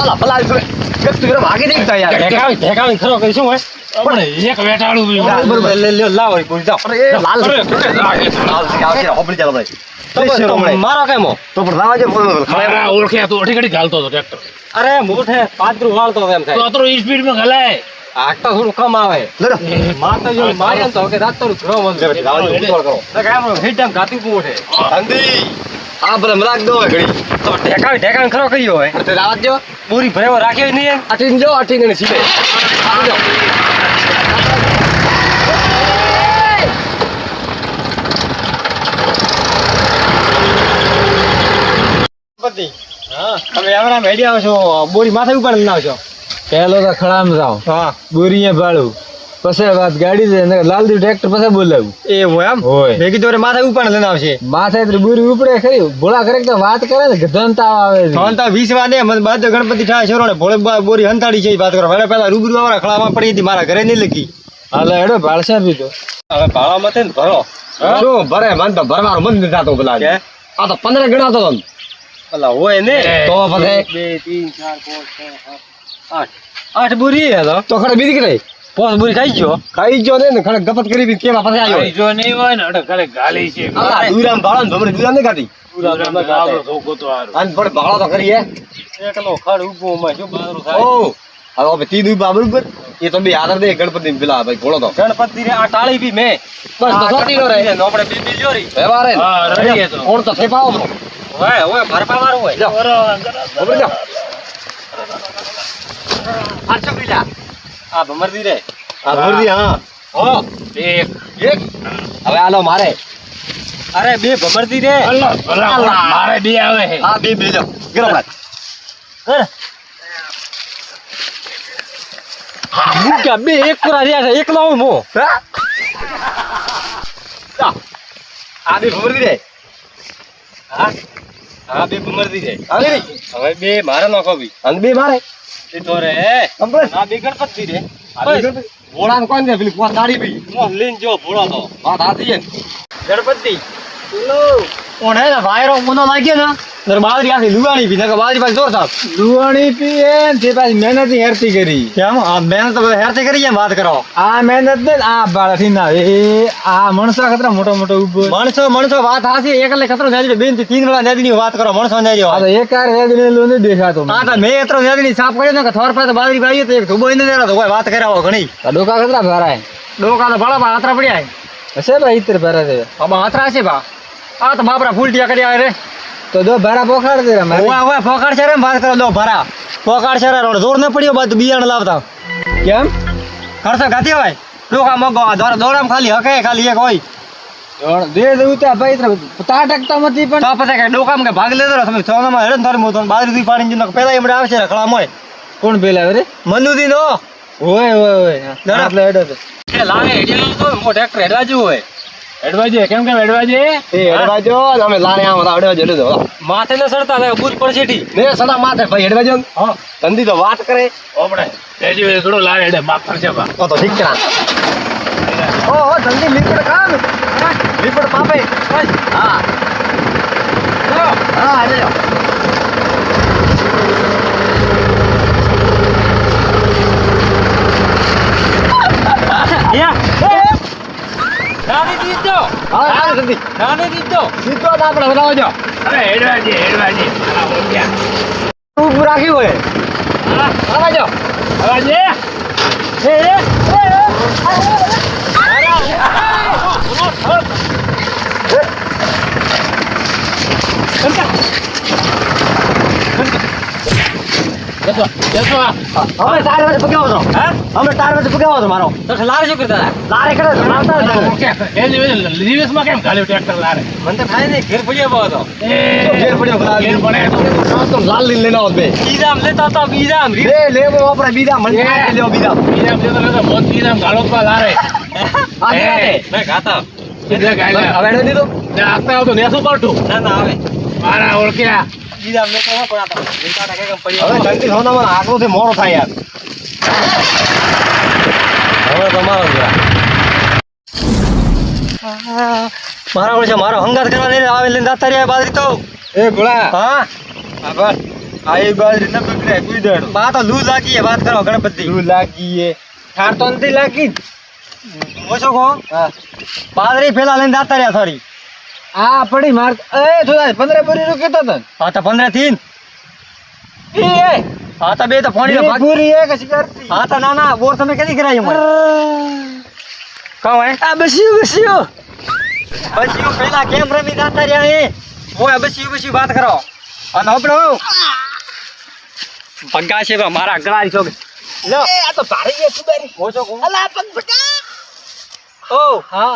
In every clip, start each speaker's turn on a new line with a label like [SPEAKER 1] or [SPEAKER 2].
[SPEAKER 1] અલા ભલા વ્યક્તિ વિરમ આગે દેખતા યાર
[SPEAKER 2] ઢેકાવી ખરો કરી શું હોય પણ એક વેટાડું
[SPEAKER 1] બરોબર લે લાવ પૂરી જાવ અરે લાલ હોબળી ચાલો ભાઈ
[SPEAKER 2] મારો કેમો
[SPEAKER 1] તો પણ રાવાજે
[SPEAKER 2] મારા ઓળખ્યા તો અઠી ઘડી ઘાલતો હતો ટ્રેક્ટર
[SPEAKER 3] અરે મોઠે પાદરું વાળતો એમ
[SPEAKER 2] તો
[SPEAKER 3] થાય
[SPEAKER 2] અતરો સ્પીડ માં ઘલાય
[SPEAKER 3] આગ તો થોડું કમ આવે
[SPEAKER 1] લડો
[SPEAKER 3] માતા જો મારે તો કે રાત તો ઘરો મંદ
[SPEAKER 1] રાવાજે ઉતોળ કરો
[SPEAKER 3] તો કામ હેડમ ગાતી મોઠે
[SPEAKER 1] અંધી આ ભલે રાખ દો ઘડી
[SPEAKER 3] તો ઢેકાવી ખરો કર્યો હોય
[SPEAKER 1] તે રાવાજ જો
[SPEAKER 3] પૂરી ભરેવો રાખ્યો નહીં એમ
[SPEAKER 1] અઠીન જો અઠીન ને સીધે આ જો
[SPEAKER 3] તમે એમના મેડિયા છો બોરી માથે ઉપર લાવશો
[SPEAKER 4] પહેલો તો ખડામ જાવ
[SPEAKER 3] હા
[SPEAKER 4] બોરીએ ભાડું પછી વાત ગાડી દે લાલદી ટ્રેક્ટર પછી બોલાવું
[SPEAKER 3] એવું એમ
[SPEAKER 4] હોય.
[SPEAKER 3] મેં કીધું અરે માથે ઉપર લઈને આવશે
[SPEAKER 4] માથે એટલે બોરી ઉપડે ખરી ભોળા કરે તો વાત કરે ને ગધન તાવ આવે છે.
[SPEAKER 3] ફોન તો 20 વાગે મને બાદ ગણપતિ થાય છે ને ભોળે બોરી હંતાડી છે વાત કરો હવે પેલા રૂબરૂ વાળા ખળામાં પડી હતી મારા ઘરે નહીં લખી
[SPEAKER 4] હાલે હેડો ભાળશે પીધો
[SPEAKER 3] હવે ભાળામાં થઈને ભરો
[SPEAKER 1] શું ભરે મન તો ભરવાનું મન નથી થતું પેલા
[SPEAKER 3] કે?
[SPEAKER 1] આ તો 15 ગણાતો હતો
[SPEAKER 3] પેલા હોય ને
[SPEAKER 1] તો પછી
[SPEAKER 3] 8 બોરી હતો
[SPEAKER 1] તો ખડે બીજી કે નહીં
[SPEAKER 3] 5 બોરી ખાઈ ગયો
[SPEAKER 1] ખાઈ જો ને ખડે ગપત કરી બી કેવા પછી આવ્યો
[SPEAKER 2] જો નહીં હોય ને અડે ઘરે ગાલી છે
[SPEAKER 1] આ દુરામ ભાળો ને ભમરે દુરામ નહીં ખાતી
[SPEAKER 2] આપણો ધોકો તો હારો
[SPEAKER 1] આન પણ ભાળો તો કરી હે
[SPEAKER 3] એકલો ખડ ઉભો માં શું બારું થાય
[SPEAKER 1] ઓ હવે તી દુ બાબુ બરોબર એ તો બે આદર દે ગણપતિ પેલા ભાઈ ભોળો તો
[SPEAKER 3] ગણપતિ રે આ ટાળી બી મેં
[SPEAKER 1] બસ તો સોતી નો રહે
[SPEAKER 3] આપણે બે જોરી
[SPEAKER 1] વ્યવહારે
[SPEAKER 2] હા રડીએ તો
[SPEAKER 1] કોણ તો થેપાવો તો
[SPEAKER 3] હોય ભરપા મારું હોય
[SPEAKER 1] જાઓ ખબર જાઓ આ છોકરી જા
[SPEAKER 3] આ ભમરદી રે
[SPEAKER 1] આ ભરદી હા હો
[SPEAKER 2] એક
[SPEAKER 1] એક હવે આલો મારે
[SPEAKER 3] અરે બે ભમરદી રે
[SPEAKER 2] અલ્લાહ ભલા મારે બે આવે છે
[SPEAKER 1] આ બે બેજો ગરમ રાખ
[SPEAKER 3] મુકા બે એક પૂરા રહ્યા છે એકલો હું મો
[SPEAKER 1] હા જા આ બે ભરદી રે
[SPEAKER 3] હા બે ભમરદી રે
[SPEAKER 1] આવી રે
[SPEAKER 3] હવે બે મારે નોખો બી
[SPEAKER 1] અને બે મારે
[SPEAKER 3] એ તો રે
[SPEAKER 1] કમ્પ્લીટ
[SPEAKER 3] આ બે ગણપતિ રે
[SPEAKER 1] ભોળાને કોણ દે પેલી પોસ દાડી પી
[SPEAKER 3] મોહ લઈને જો ભોળા તો
[SPEAKER 1] વાત હાથી છે ને
[SPEAKER 3] ગણપતિ ઓને ને વાયરો મોનો લાગ્યો ને નર બાદરી આખી લુગાણી પી નકર બાદરી પાસે જોર થાપ
[SPEAKER 4] લુવાણી પીએ ને તે પાછી મહેનત હેરતી કરી
[SPEAKER 3] કેમ આ મહેનત તો હેરતી કરી એમ વાત કરો
[SPEAKER 4] આ મહેનત ને આ બાળથી ના એ આ મણસો ખતરા મોટો મોટો ઉભો
[SPEAKER 3] મણસો વાત હાસી એકલે ખતરો નેજી બેન થી 3 વેળા નેજી વાત કરો મણસો નેજી
[SPEAKER 4] આ તો એક કાર વેદને લો ને દેખાતો
[SPEAKER 3] આ તો મેં એટલો નેજી સાફ કર્યો ને કે થોર પાસે બાદરી ભાઈ તો એક ધુબો ને દેરા તો કોઈ વાત કરાવો ઘણી
[SPEAKER 4] આ ડોકા ખતરા ભરાય
[SPEAKER 3] ડોકા તો ભલા હાથરા પડ્યા
[SPEAKER 4] હશે ભાઈ ઇતર ભરા દે
[SPEAKER 3] આમાં હાથરા છે બા આ તો બાપરા ફૂલટિયા કર્યા રે
[SPEAKER 4] તો દો ભરા પોખાડ દે રે મારે
[SPEAKER 3] ઓય ફોકાડ છે રે વાત કરો દો ભરા ફોકાડ છે રે જોર ન પડ્યો બાદ બિયાણ લાવતા
[SPEAKER 4] કેમ
[SPEAKER 3] ખર્ચો ગાતી હોય ડોકા મગો દોરામ ખાલી હકે ખાલી એક હોય
[SPEAKER 4] દે દે ઉતા ભાઈ ઇતર તા ટકતા મતી પણ
[SPEAKER 3] તો પછી કે ડોકામ કે ભાગ લેતો તમે સોનામાં હેડન થારી મોતો બાદરી દી પાડીને જનો પેલા એમડે આવશે રખડા મોય
[SPEAKER 4] કોણ બેલાવે રે
[SPEAKER 3] મનુદી નો
[SPEAKER 4] હોય એટલે હેડો તો
[SPEAKER 3] એ લાગે હેડિયા તો મો ટ્રેક્ટર હેડવા જેવું હોય
[SPEAKER 2] એડવાજે કેમ એડવાજે
[SPEAKER 1] એ હેડવાજો અમે લારે આમ અડવાજો લે દો
[SPEAKER 3] માથે ન સડતા થાય બૂજ પડશે ઠી
[SPEAKER 1] ને સડા માથે ભાઈ હેડવાજો
[SPEAKER 2] હા
[SPEAKER 1] ધંધી તો વાત કરે
[SPEAKER 2] આપણે તેજી વે થોડો લાવે એડે માફ કરજે બા
[SPEAKER 1] તો ઠીક છે
[SPEAKER 3] ઓહો જલ્દી લીપડ કામ લીપડ પાપે
[SPEAKER 1] હા હા આજે જાઓ
[SPEAKER 3] નાની દીધો
[SPEAKER 1] હા હા જલ્દી
[SPEAKER 3] નાની દીધો
[SPEAKER 1] સીધો ના આપણે બનાવજો
[SPEAKER 2] અરે એડવાજે આ ઓળખ્યા
[SPEAKER 1] ઊભું રાખ્યું હોય બનાવજો
[SPEAKER 2] અવાજે
[SPEAKER 1] અમે તાર વચ્ચે પગાવો છો અમે તાર વચ્ચે પગાવો છો મારો
[SPEAKER 3] તો લારે શું કરતા
[SPEAKER 1] લારે કરે તો મારતા
[SPEAKER 2] દિવસમાં કેમ ખાલી ટ્રેક્ટર લારે
[SPEAKER 3] મને તો થાય નહીં ઘેર પડ્યો બહુ હતો
[SPEAKER 1] ઘેર પડ્યો બધા
[SPEAKER 2] ઘેર પડે
[SPEAKER 1] તો લાલ લીલ લઈને આવો બે
[SPEAKER 3] બીજામ લેતા હતા બીજામ
[SPEAKER 1] લે લેવો આપણે બીજા મને લેવો બીજા
[SPEAKER 2] બીજામ જતો રહેતો મોત બીજામ ગાળો પર લારે
[SPEAKER 1] આ રાતે
[SPEAKER 3] મેં ખાતા
[SPEAKER 2] એટલે ગાય
[SPEAKER 1] હવે હેડો દીધો
[SPEAKER 2] ને આપતા આવતો નેસું પડતું
[SPEAKER 3] ના ના આવે
[SPEAKER 2] મારા ઓળખ્યા
[SPEAKER 3] બીજામ લેતો પણ આ તો લેતા હતા કેમ
[SPEAKER 1] હવે
[SPEAKER 3] પડ્યો
[SPEAKER 1] જલ્દી સોનામાં આટલો થી મોડો થાય યાર
[SPEAKER 3] હવે તમારો જરા મારા ઓળશે મારો હંગાત કરવા લઈને આવે લઈને દાતા રહ્યા બાદરી તો
[SPEAKER 4] એ ભોળા
[SPEAKER 3] હા
[SPEAKER 4] આભાર આ એક બાજરી ન બગડે કોઈ દાડો
[SPEAKER 3] બા તો લૂ લાગી છે વાત કરો ગણપતિ
[SPEAKER 4] શું લાગી એ ઠાર તો નથી લાગી ને?
[SPEAKER 3] ઓછો કહો
[SPEAKER 4] હા
[SPEAKER 3] બાદરી પેલા લઈને દાતા રહ્યા થોડી
[SPEAKER 4] આ પડી માર એ જોતા 15 પૂરી નું કેતો તન
[SPEAKER 3] હા તો 15 થી
[SPEAKER 4] એ
[SPEAKER 3] હા તો બે તો ફોડી ભાગ
[SPEAKER 4] પૂરી એક શિકારતી
[SPEAKER 3] હા તો ના ના બોર તમે કદી કરાય મને કહો હે
[SPEAKER 4] આ બસ્યું
[SPEAKER 3] બસ્યું પેલા કેમ રમી દાતા રહ્યા એ ઓય બસ્યું વાત કરો અને આપણો પગ્ગા છે બા મારા ગળારી છો લો
[SPEAKER 4] આ તો ભારે છે સુબારી
[SPEAKER 3] ઓછો કહો
[SPEAKER 4] અલા પગ બટા
[SPEAKER 3] ઓ હા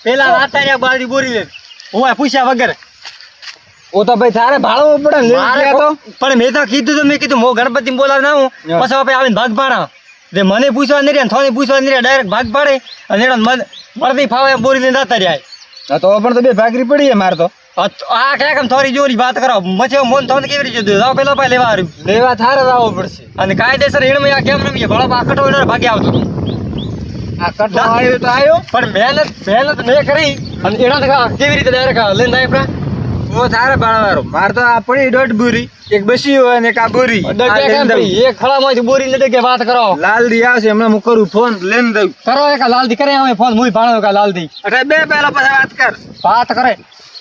[SPEAKER 3] પેલા દાતા રહ્યા બાદરી બોરી લે ઓય પૂછ્યા વગર
[SPEAKER 4] ઓ તો ભાઈ તારે ભાળવો પડે ને
[SPEAKER 3] મારે
[SPEAKER 4] લેવા તો
[SPEAKER 3] પણ મેં તો કીધું તો મેં કીધું મો ગણપતિ બોલાવ ના હું
[SPEAKER 4] હા.
[SPEAKER 3] પછી આપણે આવીને ભાગ પાડા જે મને પૂછવા નહીં રહ્યા થોડી પૂછવા નહીં રહ્યા ડાયરેક્ટ ભાગ પાડે અને એનો મળતી ફાવે બોરી લઈને જતા રહ્યા
[SPEAKER 4] હા તો પણ તો બે ભાગરી પડી માર તો
[SPEAKER 3] આ ક્યાં કેમ થોડી જોરી વાત કરો મચે મોન તો કેવી રીતે જોયું જાઓ પેલા ભાઈ લેવા આવ્યું
[SPEAKER 4] લેવા થારે આવવો પડશે
[SPEAKER 3] અને કાયદેસર એણમાં આ કેમ રમીએ ભળો આ કટો એનો ભાગે આવતો
[SPEAKER 4] આ કટો આવ્યો તો આવ્યો
[SPEAKER 3] પણ મહેનત મેં કરી અને એના કેવી રીતે ડાયરેક્ટ લઈને જાય આપણા
[SPEAKER 4] ઓ થારે ભાળવારો માર તો આ પડી દોઢ બુરી એક બસી હોય ને એક આ બુરી
[SPEAKER 3] ડગે કેમ ભાઈ એક ખળામાંથી બોરી ને ડગે વાત કરો
[SPEAKER 4] લાલ દી આવશે હમણાં હું કરું ફોન લઈને દઉં
[SPEAKER 3] કરો એક લાલદી કરે અમે ફોન મુઈ ભાણો કા લાલદી
[SPEAKER 4] અરે બે પહેલા પછી વાત કર
[SPEAKER 3] વાત કરે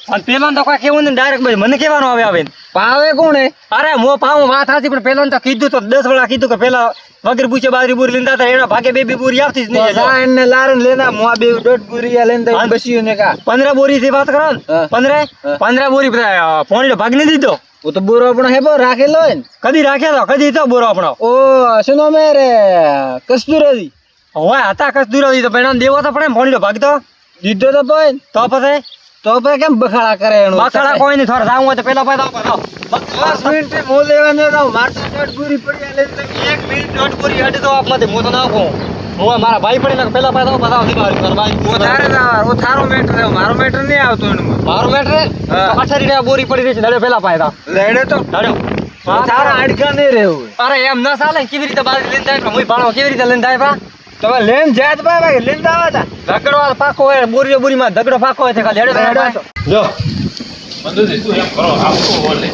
[SPEAKER 3] અને પેલો તો કોઈ કેવું ને ડાયરેક્ટ ભાઈ મને કેવાનું આવે
[SPEAKER 4] પાવે કોણે
[SPEAKER 3] અરે મો પાવું વાત સાચી પણ પેલો તો કીધું તો 10 વેળા કીધું કે પેલા વગર પૂછે બાદરી બોરી લીંદા હતા એના ભાગે બે બોરી આવતી જ નહીં
[SPEAKER 4] લાઈન ને લારન લેના મોં બે દોઢ બુરી લઈને દઉં
[SPEAKER 3] હા.
[SPEAKER 4] બસી ને કા
[SPEAKER 3] 15 બોરી થી વાત કરો ને
[SPEAKER 4] હા.
[SPEAKER 3] 15 બોરી પોણી ભાગ નહીં દીધો
[SPEAKER 4] ઓ તો બોરો આપણો હેબો રાખેલો હોય ને
[SPEAKER 3] કદી રાખ્યા તો કદી તો બોરો આપણો
[SPEAKER 4] ઓ શેનો મેરે કસ્તુરી
[SPEAKER 3] હોય હતા કસ દૂર તો પેલા દેવો તો પડે પોણી ભાગ તો
[SPEAKER 4] દીધો તો પણ
[SPEAKER 3] તો પછી
[SPEAKER 4] તો પછી કેમ બખાડા કરે એનું
[SPEAKER 3] બાખડા કોઈ નહીં થોડા જાવું હોય તો પેલા પાછા
[SPEAKER 4] 5 મિનિટ થી મો લેવાને તો માર તો દોઢ બુરી પડી લઈને દઉં.
[SPEAKER 3] 1 મિનિટ દોઢ બોરી હટે તો આપમાંથી હું તો નાખું હું મારા ભાઈ પડીને પેલા પાછા બધા મારી
[SPEAKER 4] ઓ
[SPEAKER 3] ભાઈ
[SPEAKER 4] તારે ઓ થારો મેટર છે મારો મેટર નહીં આવતો એનું
[SPEAKER 3] મારું મેટર
[SPEAKER 4] હા.
[SPEAKER 3] પાછળ બોરી પડી રહી છે દડે પેલા પાયતા
[SPEAKER 4] લેડે તો
[SPEAKER 3] દડો
[SPEAKER 4] તારા આડકા નહીં રહેવું
[SPEAKER 3] અરે એમ ન ચાલે ને કેવી રીતે બાજરી લઈને જાય હું ભાણો કેવી રીતે લઈને જાય પા
[SPEAKER 4] તમે લેન જાત ભાઈ લેન આવા તા
[SPEAKER 3] ધગડો પાકો હોય બોરીમાં ધગડો પાકો હોય છે ખાલી હેડે જો
[SPEAKER 2] મંદુજી તું એમ કરો આખું બોલે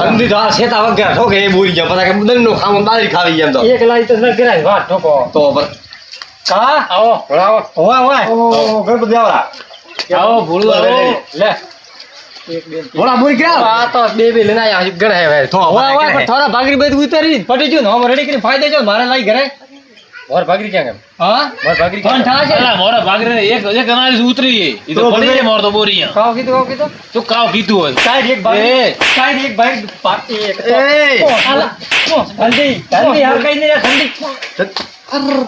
[SPEAKER 1] અંધી તો આ શેતા વગર ઠોકે એ બોરી જાય પછી કે દંડનો ખાવાનું બાજરી ખાવી જાય એમ તો
[SPEAKER 3] એક લાઈ તો ન ગરાય વાત ઠોકો
[SPEAKER 1] તો પર
[SPEAKER 3] કા
[SPEAKER 2] આવો ભણાવો
[SPEAKER 3] હોય
[SPEAKER 1] ઓ ગણપતિ આવરા
[SPEAKER 2] આવો ભૂલું આવો
[SPEAKER 3] લે
[SPEAKER 1] બોલા બોરી ક્યાં
[SPEAKER 3] આ તો બે લઈને આયા ગણાય હવે
[SPEAKER 1] તો
[SPEAKER 3] હોય પણ થોડા ભાગરી બધું ઉતારી પટી ગયું ને હમ રેડી કરીને ફાયદો છે મારે લાઈ ઘરે
[SPEAKER 1] ઓર ભાગરી ક્યાં કેમ
[SPEAKER 3] હા
[SPEAKER 1] ઓર ભાગરી
[SPEAKER 3] ફોન
[SPEAKER 1] ક્યાં
[SPEAKER 3] થાય છે
[SPEAKER 2] અલા મોરા ભાગરે એક અનાળી ઉતરી ઈ તો
[SPEAKER 3] તો
[SPEAKER 2] પડી
[SPEAKER 3] ભલે.
[SPEAKER 2] જાય મોર તો બોરી અહીંયા.
[SPEAKER 3] કાવ કીધું
[SPEAKER 2] તું કાવ કીધું હોય
[SPEAKER 3] સાઈડ એક ભાઈ સાઈડ એક ભાઈ પાટી એક તો
[SPEAKER 1] એ!
[SPEAKER 3] ઓ હાલા ઓ ઠંડી હાર કઈ નહીં ઠંડી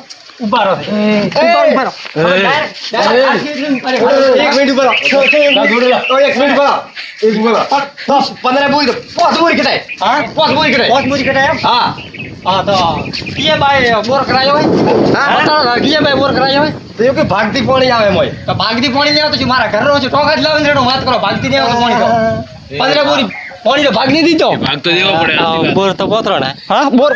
[SPEAKER 3] ઉભા રહો ઉભા રહો
[SPEAKER 1] એક મિનિટ ઉભા રહો એક મિનિટ ઉભા રહો એક ઉભા રહો 15 બોરી તો 5 બોરી કટાય
[SPEAKER 3] હા
[SPEAKER 1] 5 બોરી કટાય
[SPEAKER 3] પોત મુરી કટાય એમ
[SPEAKER 1] હા
[SPEAKER 3] હા તો કીએ બાય બોર કરાયો હોય હા કીએ બાય બોર કરાયો હોય
[SPEAKER 1] તો એ કે ભાગતી પાણી આવે મોય
[SPEAKER 3] તો ભાગતી પાણી નહીં આવતો છું મારા ઘરનો છે ટોકા જ લાવીને રેડો વાત કરો ભાગતી નહીં આવતો પાણી તો 15 બોરી પાણી તો ભાગ નહીં દીધો
[SPEAKER 2] ભાગ તો દેવો પડે આશીર્વાદ.
[SPEAKER 3] બોર તો પોતરો ને હા બોર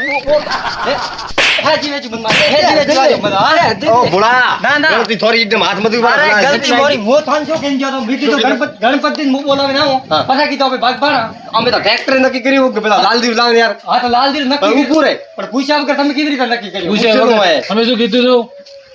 [SPEAKER 3] હેજી વેજી બંધ માર હેજી વેજી વાળો બધા હા
[SPEAKER 1] ઓ ભોળા
[SPEAKER 3] ના, ના.
[SPEAKER 1] ગલતી થોડી એકદમ હાથ મધુ
[SPEAKER 3] અરે ગલતી મોરી મો થાન છો કેમ ગયો તો બીજી તો ગણપતિ ને બોલાવે ના હું
[SPEAKER 1] હા.
[SPEAKER 3] પાછા કીધો હવે ભાગ પાડા
[SPEAKER 1] અમે તો ટ્રેક્ટર નક્કી કર્યું કે પેલા લાલદીવ લાવ યાર
[SPEAKER 3] હા તો લાલદીર નક્કી
[SPEAKER 1] હવે ઊભું રહે.
[SPEAKER 3] પણ પૂછ્યા વગર તમે કેવી રીતે નક્કી કર્યું
[SPEAKER 2] પૂછ્યા
[SPEAKER 1] પૂછેલું
[SPEAKER 2] વગર.
[SPEAKER 1] હોય.
[SPEAKER 2] અમે શું કીધું તું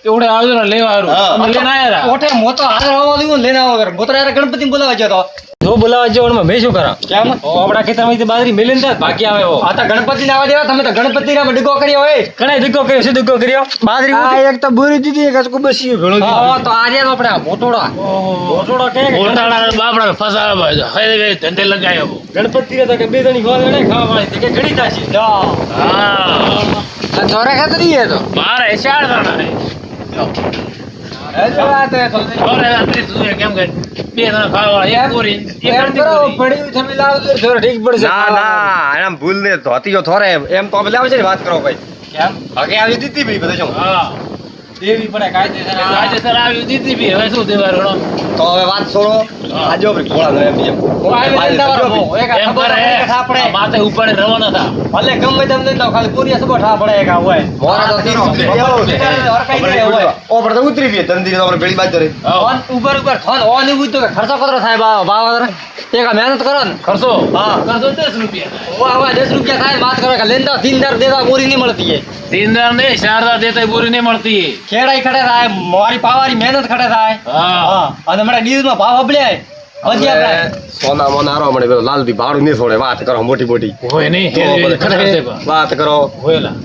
[SPEAKER 2] એવડે આવજો ને લેવા હારું.
[SPEAKER 1] હા.
[SPEAKER 2] અમે લઈને આયા તા.
[SPEAKER 3] ઓઠે મો તો હાજર આવવા દીધું લેના વગર મો તો યાર ગણપતિ ને બોલાવા ગયો તો જો બોલાવા ગયો એમાં મેં શું કરા કેમ આપડા ખેતરમાં બાજરી મેલીને થાય બાકી આવે આ તો ગણપતિ ને આવવા દેવા તમે તો ગણપતિ ને ડગો કર્યો હોય કણાય ડગો કર્યો શું ડગો કર્યો બાજરી
[SPEAKER 4] આ એક તો બુરી દીધી એક અચકું બસી ભેળો
[SPEAKER 3] હા તો આજે આપણે મોટોડા મોટોડો કે
[SPEAKER 2] મોટાડા બાપડા ફસાવા બાજુ. હવે હવે ધંધે લગાયો.
[SPEAKER 3] ગણપતિ ને તો કે બે દણી ગોળ ને ખાવા વાળી કે ઘણી થાશે
[SPEAKER 2] હા
[SPEAKER 4] આ ચોરે ખાતરી હે તો
[SPEAKER 2] મારે 4 દાણા હે.
[SPEAKER 4] હજુ વાત હે તો
[SPEAKER 2] ચોરે રાત્રે તું એ કેમ કે 2 દાણા ખાવા વાળા, એક બોરી, એક
[SPEAKER 4] એમ
[SPEAKER 2] અડધી
[SPEAKER 4] કરો
[SPEAKER 2] બોરી.
[SPEAKER 4] પડ્યું તમે લાવો તો થોડો ઠીક પડશે
[SPEAKER 1] ના ના એમ ભૂલ ને ધોતી જો થોરે એમ તો અમે લાવે છે ને વાત કરો ભાઈ
[SPEAKER 3] કેમ
[SPEAKER 1] હગે આવી દીધી ભાઈ બધા જો
[SPEAKER 2] હા
[SPEAKER 3] દેવી પડે કાયદેસર.
[SPEAKER 2] કાયદેસર આવી દીધી બી હવે શું દેવા રણો
[SPEAKER 1] તો હવે વાત છોડો આજે આપણે ઘોડા ધરે એમ બીજે.
[SPEAKER 3] એક આ
[SPEAKER 2] એમ
[SPEAKER 3] ખબર
[SPEAKER 2] કરે
[SPEAKER 3] પડે કે થા પડે.
[SPEAKER 2] માથે ઉપાડે રવાના થા
[SPEAKER 3] ભલે ગમે તેમ લઈ જાઓ, ખાલી પૂરી સબો ઠા પડે એક આ હોય.
[SPEAKER 1] મોરા તો તીરો ઉતરે.
[SPEAKER 3] હરખાઈ જાય હોય.
[SPEAKER 1] ઓ પણ તો ઉતરી ગઈ ધંધી તો આપણે પેલી બાજુ રે.
[SPEAKER 3] ઓન ઉપર થોન ઓન એવું તો કે ખર્ચો કતરો થાય બાવા એક આ મહેનત કરો ને.
[SPEAKER 2] ખર્ચો
[SPEAKER 3] હા.
[SPEAKER 2] ખર્ચો 10 રૂપિયા
[SPEAKER 3] ઓ આવા 10 રૂપિયા થાય વાત કરો કે લેંદા દીનદાર દેવા પૂરી નહીં મળતી છે.
[SPEAKER 2] દીનદાર ને શારદા દેતા બોરી નહીં મળતી
[SPEAKER 3] ખેડાઈ ખડે થાય, મારી પાવારી મહેનત ખડે થાય.
[SPEAKER 2] હા
[SPEAKER 3] હા અને મને ડીઝલમાં ભાવ અબળ્યા હજી આપણે
[SPEAKER 1] સોના મોના આરો મને પેલો લાલથી ભાડું નહીં છોડે વાત કરો મોટી મોટી
[SPEAKER 2] હોય નહીં
[SPEAKER 1] તો
[SPEAKER 2] એ
[SPEAKER 1] બધે
[SPEAKER 2] ખરેખર છે પણ.
[SPEAKER 1] વાત કરો
[SPEAKER 2] હોયલા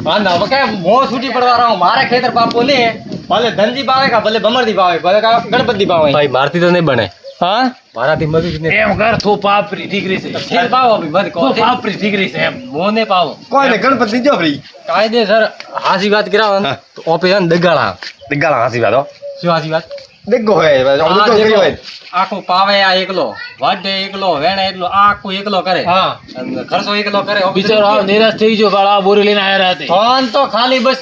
[SPEAKER 3] હા ના હવે કાંઈ મોં છૂટી પડવા રહો મારે ખેતર પાપો ને ભલે ધનજી ભાવે કે ભલે ભમરજી ભાવે ભલે ગણપતિ ભાવે
[SPEAKER 4] ભાઈ મારથી તો નહીં બને.
[SPEAKER 3] હા
[SPEAKER 4] મારાથી મજૂરી નહીં.
[SPEAKER 2] એમ કર તું પાપરી ઠીકરી છે
[SPEAKER 3] ખેલ પાવો ભઈ મત કહો
[SPEAKER 2] તું પાપરી ઠીકરી છે એમ
[SPEAKER 3] મોને પાવો
[SPEAKER 1] કોઈને ગણપતિ જો ફ્રી
[SPEAKER 3] કાયદેસર હાસી વાત કરાવો ને
[SPEAKER 1] હા.
[SPEAKER 3] તો ઓપે છે ને દગાડા
[SPEAKER 1] દિગાળા હાસી વાત હો
[SPEAKER 3] શું હાસી વાત
[SPEAKER 1] દિગ્ગો હોય
[SPEAKER 3] આ
[SPEAKER 1] દિગ્ગો કરી
[SPEAKER 3] દેખો,
[SPEAKER 1] હોય
[SPEAKER 3] આખું પાવે આ એકલો વાઢે એકલો વેણે એકલો આ આખું એકલો કરે
[SPEAKER 2] હા
[SPEAKER 3] અને ખર્ચો એકલો કરે
[SPEAKER 2] બિચારો હાવ નિરાશ થઈ ગયો કાળ આ બોરી લઈને આયા રાતે
[SPEAKER 3] ફોન તો ખાલી બસ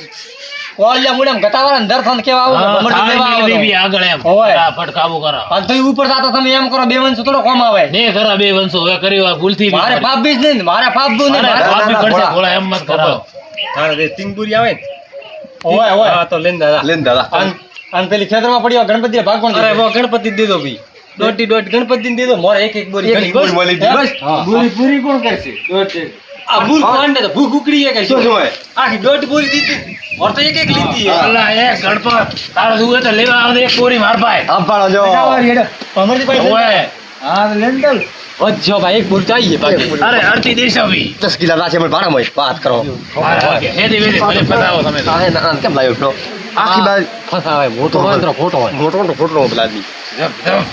[SPEAKER 3] કોલિયા મુડેમ ગટાવાળા અંદર ફોન કેવા આવું
[SPEAKER 2] હા,
[SPEAKER 3] ભમરજી
[SPEAKER 2] થાળી
[SPEAKER 3] દેવા આવો
[SPEAKER 2] મેળવી
[SPEAKER 3] તો.
[SPEAKER 2] બી આગળ એમ
[SPEAKER 3] હોય.
[SPEAKER 2] ફટાફટ કાબુ કરો
[SPEAKER 3] અને તોય ઉપર જાતા તમે એમ કરો બે વંશ થોડો કોમ આવે
[SPEAKER 2] ને ખરા બે વંશો હવે કર્યો આ ભૂલથી બી
[SPEAKER 3] મારે
[SPEAKER 2] કરી.
[SPEAKER 3] પાપ બી જ નહીં ને, મારે પાપ બી નહીં
[SPEAKER 2] મારે
[SPEAKER 3] મારે-
[SPEAKER 2] પાપ બી
[SPEAKER 1] ના,
[SPEAKER 2] કરશે,
[SPEAKER 1] ના,
[SPEAKER 2] ઘોડા એમ મત કરાવો
[SPEAKER 3] તારે જે તિંગુરી આવે ને હોય હોય
[SPEAKER 4] હા તો લઈને દાદા.
[SPEAKER 1] લેન દાદા
[SPEAKER 3] અને પેલી ખેતરમાં પડ્યો ગણપતિ ભાગ કોણ
[SPEAKER 4] અરે
[SPEAKER 3] દીધો?
[SPEAKER 4] વો ગણપતિ જ દીધો ભઈ. દોઢી દોઢ ગણપતિ ને દીધો.
[SPEAKER 3] મોરે એક એક બોરી
[SPEAKER 1] એક
[SPEAKER 3] ઘણી
[SPEAKER 1] બોરી મળી હતી.
[SPEAKER 3] બસ
[SPEAKER 1] હા.
[SPEAKER 3] બોરી પૂરી કોણ કરશે આ ભૂખ માંડે તો ભૂખ ઉકળી જાય કે
[SPEAKER 1] શું શું હોય
[SPEAKER 3] આખી દોઢ બોરી દીધી મોર તો એક એક લીધી
[SPEAKER 1] હા.
[SPEAKER 2] અલ્લા એ ગણપત તારે શું હોય તો લેવા આવે તો એક બોરી માર ભાઈ
[SPEAKER 1] આંબાળો જો
[SPEAKER 3] અમરજી ભાઈ
[SPEAKER 2] હોય.
[SPEAKER 3] હા લેન દઉં વચ્ચો ભાઈ એક બોરી ચાહીએ બાકી
[SPEAKER 2] અરે અડધી દેશાવી
[SPEAKER 1] 10 કિલો રાશે મને ભાડા હોય વાત કરો
[SPEAKER 2] હેદી વેદી ભલે ફસાવો તમે તો.
[SPEAKER 1] આ ના કેમ લાવ્યો છો આખી બાજુ
[SPEAKER 3] ફસાવે મોટો હોય ને તો ખોટો હોય
[SPEAKER 1] મોટો ફોટો પેલા આદમી
[SPEAKER 2] જમ, જમ.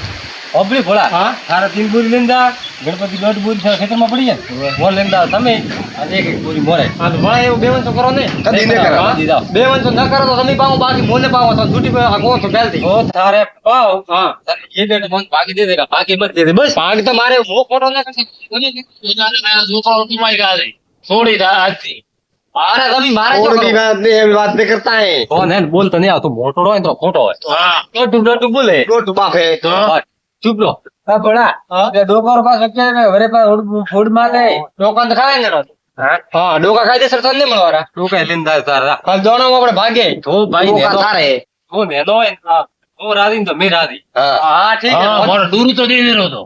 [SPEAKER 3] ઓબલી ભોળા તારા 3 બોરી લેન દા ગણપતિ દોઢ બોરી ખેતરમાં પડી જાય ને મોર લેન દા તમે અને એક એક બોરી મોરે આ તો ભણા એવું બે વંશો કરો ને
[SPEAKER 1] કદી ન કરો.
[SPEAKER 3] હા, દીધા. બે વંશો ન કરો તો તમે પાવો બાકી મોને પાવો તો છૂટી આ કહો તો પહેલથી ઓ તારે પાવ હા એ દે મન ભાગી દે દેગા બાકી મત દે દે બસ ભાગ તો મારે મો ખોટો ન કરશે
[SPEAKER 2] એના મારા છોકરાઓ કમાઈ ગયા છે. છોડી દા આજથી
[SPEAKER 3] અરે તમે મારે શું
[SPEAKER 1] ઓરડી
[SPEAKER 3] કરો?
[SPEAKER 1] વાત ને એવી વાત નહીં કરતા હે
[SPEAKER 3] ઓ ને બોલતો નહીં આવતો મોટો હોય ને તો ખોટો હોય
[SPEAKER 2] હા
[SPEAKER 3] દોઢું બોલે
[SPEAKER 1] ગોટ બાફે
[SPEAKER 2] તો
[SPEAKER 3] ચૂપ લો ડોકા પાસે વરે ફૂડ માં લે ડોકા તો ખાય ને હા ડોકા ખાઈ દે સર તો નહીં મળવાના
[SPEAKER 4] ટોકાઈ લઈને દાદા તારા.
[SPEAKER 3] કાલ દોણામાં આપણે ભાગે
[SPEAKER 4] તો ભાઈ
[SPEAKER 1] ડોકા
[SPEAKER 4] નેનો.
[SPEAKER 1] તારે
[SPEAKER 4] હું નેનો હોય ને. હું રાધી ને તો મેં રાધી.
[SPEAKER 1] હા
[SPEAKER 3] હા ઠીક
[SPEAKER 2] હા
[SPEAKER 3] છે
[SPEAKER 2] મારો દૂર તો દઈ દીધો હતો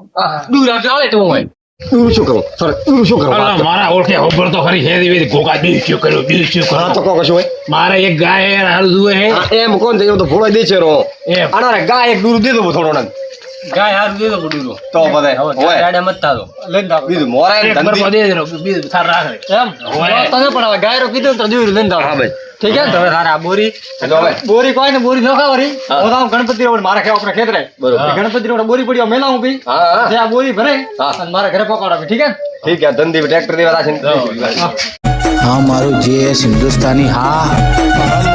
[SPEAKER 3] દૂર આવજો હાલે તો હોય
[SPEAKER 1] તું શું કરું સોરી તું શું કરું
[SPEAKER 2] અલા, મારા ઓળખે ખબર તો ખરી હેદી વેદી ઘોઘા બી શું કર્યું બી શું
[SPEAKER 1] હા તો
[SPEAKER 2] કર્યું
[SPEAKER 1] કો કશું હોય
[SPEAKER 2] મારે એક ગાય હે, હાલ જુએ હે
[SPEAKER 1] હા, એમ કોણ થઈ તો ભોળો દે છે રો
[SPEAKER 2] એમ
[SPEAKER 1] આના રે ગાય એક દૂર દે દો થોડો ને
[SPEAKER 3] ગાય હારું દે તો બડુરો
[SPEAKER 1] તો બધાય હોય
[SPEAKER 3] ગાડે મત થાતો લઈને જાવ
[SPEAKER 1] બીજું મોરા
[SPEAKER 2] એક
[SPEAKER 1] ધંધી
[SPEAKER 2] બરફો દે દીધો, બીજું સાર રાખે
[SPEAKER 3] એમ
[SPEAKER 2] હોય.
[SPEAKER 3] તને પણ હવે ગાયરો કીધું ને તો દૂર લઈને જાવ
[SPEAKER 1] હા ભાઈ
[SPEAKER 3] ઠીક છે ને? તો હવે તારે આ બોરી
[SPEAKER 1] જો હવે
[SPEAKER 3] બોરી કોઈ ને બોરી ન ખાવરી
[SPEAKER 1] હા.
[SPEAKER 3] હું તો આમ ગણપતિ રોડ મારે ખેવા આપણે ખેતરે
[SPEAKER 1] બરોબર.
[SPEAKER 3] ગણપતિ રોડ બોરી પડી મેલા હું ભઈ
[SPEAKER 1] હા હા
[SPEAKER 3] જે આ બોરી ભરે
[SPEAKER 1] હા.
[SPEAKER 3] અને મારા ઘરે પકડાવે ઠીક છે ને?
[SPEAKER 1] ઠીક છે ધંધી ટ્રેક્ટર દેવા છે
[SPEAKER 5] હા મારું જેએસ હિન્દુસ્તાની હા